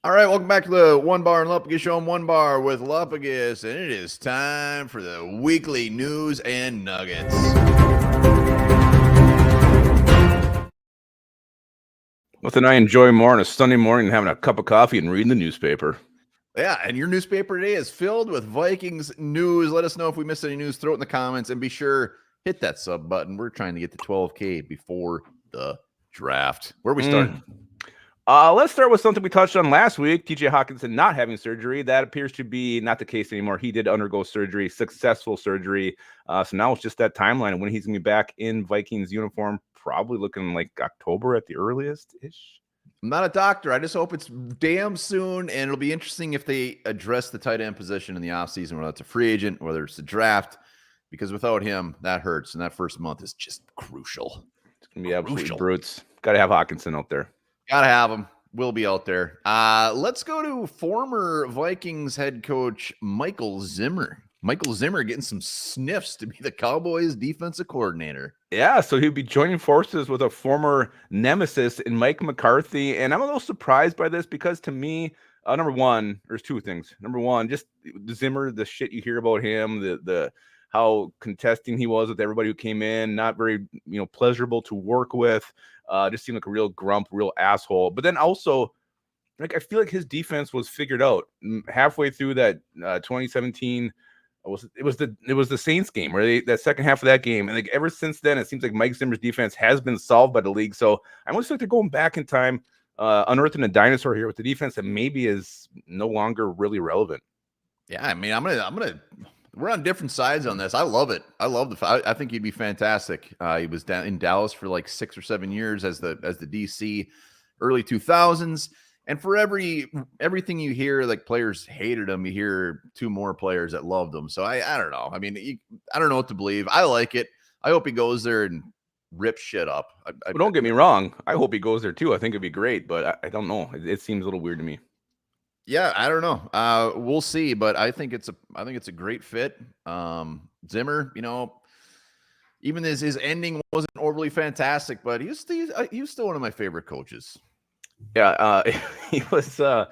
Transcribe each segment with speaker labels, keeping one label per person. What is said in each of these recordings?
Speaker 1: All right, welcome back to the Onebar and Lupagus show. I'm Onebar with Lupagus, and it is time for the weekly news and nuggets.
Speaker 2: Nothing I enjoy more on a Sunday morning than having a cup of coffee and reading the newspaper.
Speaker 1: Yeah, and your newspaper today is filled with Vikings news. Let us know if we missed any news. Throw it in the comments, and be sure hit that sub button. We're trying to get to 12K before the draft. Where are we starting?
Speaker 2: Let's start with something we touched on last week. TJ Hawkinson not having surgery. That appears to be not the case anymore. He did undergo surgery, successful surgery. So now it's just that timeline of when he's going to be back in Vikings uniform, probably looking like October at the earliest-ish.
Speaker 1: I'm not a doctor. I just hope it's damn soon, and it'll be interesting if they address the tight end position in the offseason, whether it's a free agent, whether it's a draft, because without him, that hurts, and that first month is just crucial.
Speaker 2: It's going to be absolutely brutes. Got to have Hawkinson out there.
Speaker 1: Gotta have him. Will be out there. Let's go to former Vikings head coach Michael Zimmer. Michael Zimmer getting some sniffs to be the Cowboys defensive coordinator.
Speaker 2: Yeah, so he'd be joining forces with a former nemesis in Mike McCarthy. And I'm a little surprised by this because to me, number one, there's two things. Number one, just Zimmer, the shit you hear about him, the how contesting he was with everybody who came in, not very, pleasurable to work with. Just seemed like a real grump, real asshole. But then also, like, I feel like his defense was figured out halfway through that 2017. It was the Saints game, where that second half of that game, and like ever since then, it seems like Mike Zimmer's defense has been solved by the league. So I almost like they're going back in time, unearthing a dinosaur here with the defense that maybe is no longer really relevant.
Speaker 1: Yeah, I mean, I'm gonna. We're on different sides on this. I love it. I think he'd be fantastic. He was down in Dallas for like 6 or 7 years as the DC, early 2000s. And for everything you hear, like players hated him, you hear 2 more players that loved him. So I don't know. I mean, I don't know what to believe. I like it. I hope he goes there and rips shit up.
Speaker 2: Well, don't get me wrong. I hope he goes there too. I think it'd be great, but I don't know. It seems a little weird to me.
Speaker 1: Yeah, I don't know. We'll see, but I think it's a great fit. Zimmer, even his ending wasn't overly fantastic, but he was still one of my favorite coaches.
Speaker 2: Yeah, he was. That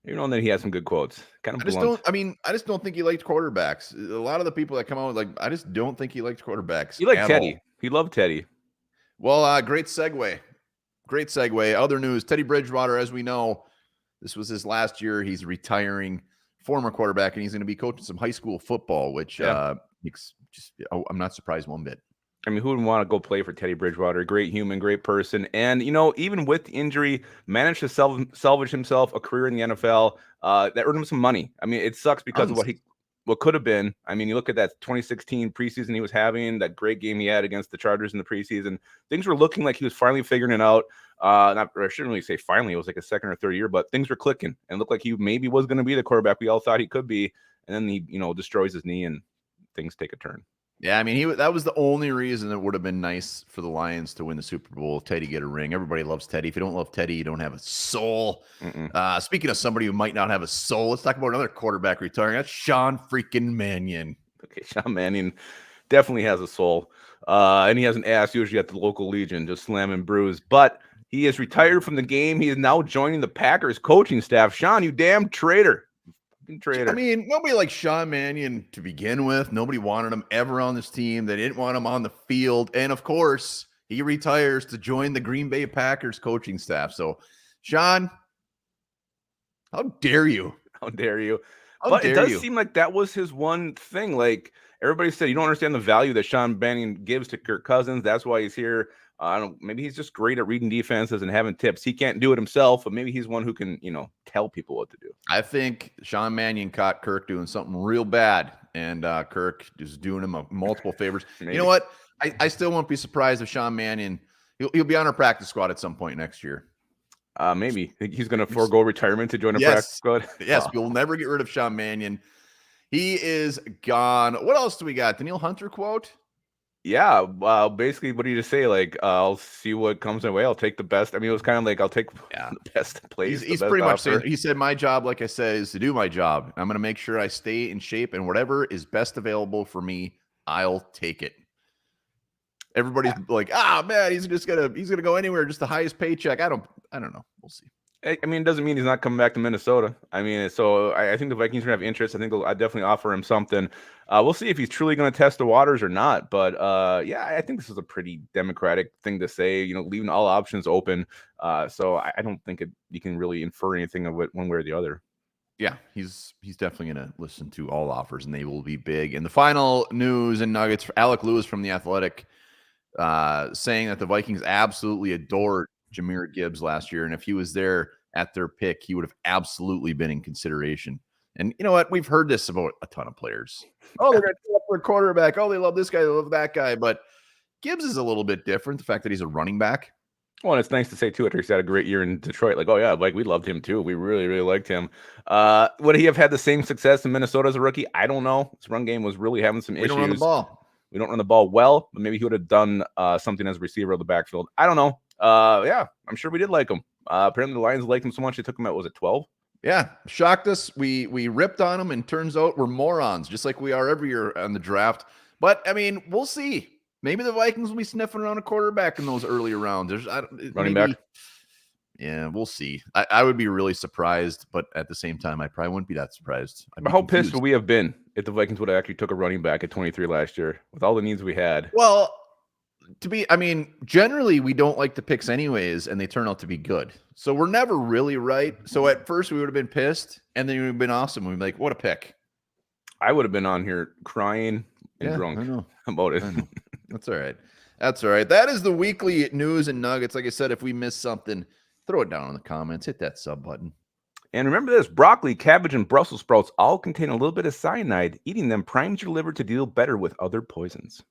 Speaker 2: he had some good quotes. Kind of.
Speaker 1: I just don't think he liked quarterbacks. A lot of the people that come out I just don't think he liked quarterbacks.
Speaker 2: He liked Teddy. He loved Teddy.
Speaker 1: Well, great segue. Great segue. Other news: Teddy Bridgewater, as we know, this was his last year. He's retiring, former quarterback, and he's going to be coaching some high school football, which I'm not surprised one bit.
Speaker 2: I mean, who would want to go play for Teddy Bridgewater? Great human, great person. And, even with the injury, managed to salvage himself a career in the NFL that earned him some money. I mean, it sucks because of what could have been. I mean, you look at that 2016 preseason he was having, that great game he had against the Chargers in the preseason. Things were looking like he was finally figuring it out. I shouldn't really say finally. It was like a second or third year, but things were clicking and looked like he maybe was going to be the quarterback we all thought he could be. And then he, destroys his knee and things take a turn.
Speaker 1: Yeah, I mean, that was the only reason it would have been nice for the Lions to win the Super Bowl. Teddy get a ring. Everybody loves Teddy. If you don't love Teddy, you don't have a soul. Speaking of somebody who might not have a soul, let's talk about another quarterback retiring. That's Sean freaking Mannion.
Speaker 2: Okay, Sean Mannion definitely has a soul. And he has an ass usually at the local Legion, just slamming brews. But he is retired from the game. He is now joining the Packers coaching staff. Sean, you damn traitor. Trader.
Speaker 1: I mean, nobody liked Sean Mannion to begin with. Nobody wanted him ever on this team. They didn't want him on the field. And of course, he retires to join the Green Bay Packers coaching staff. So, Sean, how dare you?
Speaker 2: How dare you? But it does seem like that was his one thing. Like everybody said, you don't understand the value that Sean Mannion gives to Kirk Cousins. That's why he's here. Maybe he's just great at reading defenses and having tips. He can't do it himself, but maybe he's one who can, tell people what to do.
Speaker 1: I think Sean Mannion caught Kirk doing something real bad, and Kirk is doing him multiple favors. You know what? I still won't be surprised if Sean Mannion, he'll be on our practice squad at some point next year.
Speaker 2: Maybe he's going to forego retirement to join a practice squad.
Speaker 1: Yes, we'll never get rid of Sean Mannion. He is gone. What else do we got? The Neil Hunter quote?
Speaker 2: Yeah, basically, what do you just say? Like, I'll see what comes my way. I'll take the best. I mean, it was kind of like, I'll take the best place.
Speaker 1: He's pretty much saying, he said, my job, like I said, is to do my job. I'm going to make sure I stay in shape, and whatever is best available for me, I'll take it. Everybody's like, man, he's gonna go anywhere, just the highest paycheck. I don't know. We'll see.
Speaker 2: I mean, it doesn't mean he's not coming back to Minnesota. I mean, so I think the Vikings are going to have interest. I think I definitely offer him something. We'll see if he's truly going to test the waters or not. But yeah, I think this is a pretty democratic thing to say, leaving all options open. So I don't think you can really infer anything of it one way or the other.
Speaker 1: Yeah, he's definitely going to listen to all offers, and they will be big. And the final news and nuggets for Alec Lewis from The Athletic, saying that the Vikings absolutely adored Jahmyr Gibbs last year, and if he was there at their pick, he would have absolutely been in consideration. And you know what? We've heard this about a ton of players. Oh, they're going to up their quarterback. Oh, they love this guy, they love that guy. But Gibbs is a little bit different. The fact that he's a running back.
Speaker 2: Well, and it's nice to say too. After he's had a great year in Detroit, like, oh yeah, like we loved him too. We really, really liked him. Would he have had the same success in Minnesota as a rookie? I don't know. His run game was really having some issues.
Speaker 1: We don't run the ball.
Speaker 2: We don't run the ball well, but maybe he would have done something as a receiver of the backfield. I don't know. Yeah, I'm sure we did like him. Apparently the Lions liked him so much they took him at, was it 12?
Speaker 1: Yeah, shocked us. We ripped on him, and turns out we're morons, just like we are every year on the draft. But I mean, we'll see. Maybe the Vikings will be sniffing around a quarterback in those earlier rounds.
Speaker 2: Running back.
Speaker 1: Yeah, we'll see. I would be really surprised, but at the same time, I probably wouldn't be that surprised.
Speaker 2: But how pissed would we have been if the Vikings would have actually took a running back at 23 last year with all the needs we had?
Speaker 1: Well, generally we don't like the picks anyways, and they turn out to be good. So we're never really right. So at first we would have been pissed, and then it would have been awesome. We'd be like, what a pick.
Speaker 2: I would have been on here crying and drunk about it.
Speaker 1: That's all right. That's all right. That is the weekly news and nuggets. Like I said, if we missed something, throw it down in the comments. Hit that sub button.
Speaker 2: And remember this, broccoli, cabbage, and Brussels sprouts all contain a little bit of cyanide. Eating them primes your liver to deal better with other poisons.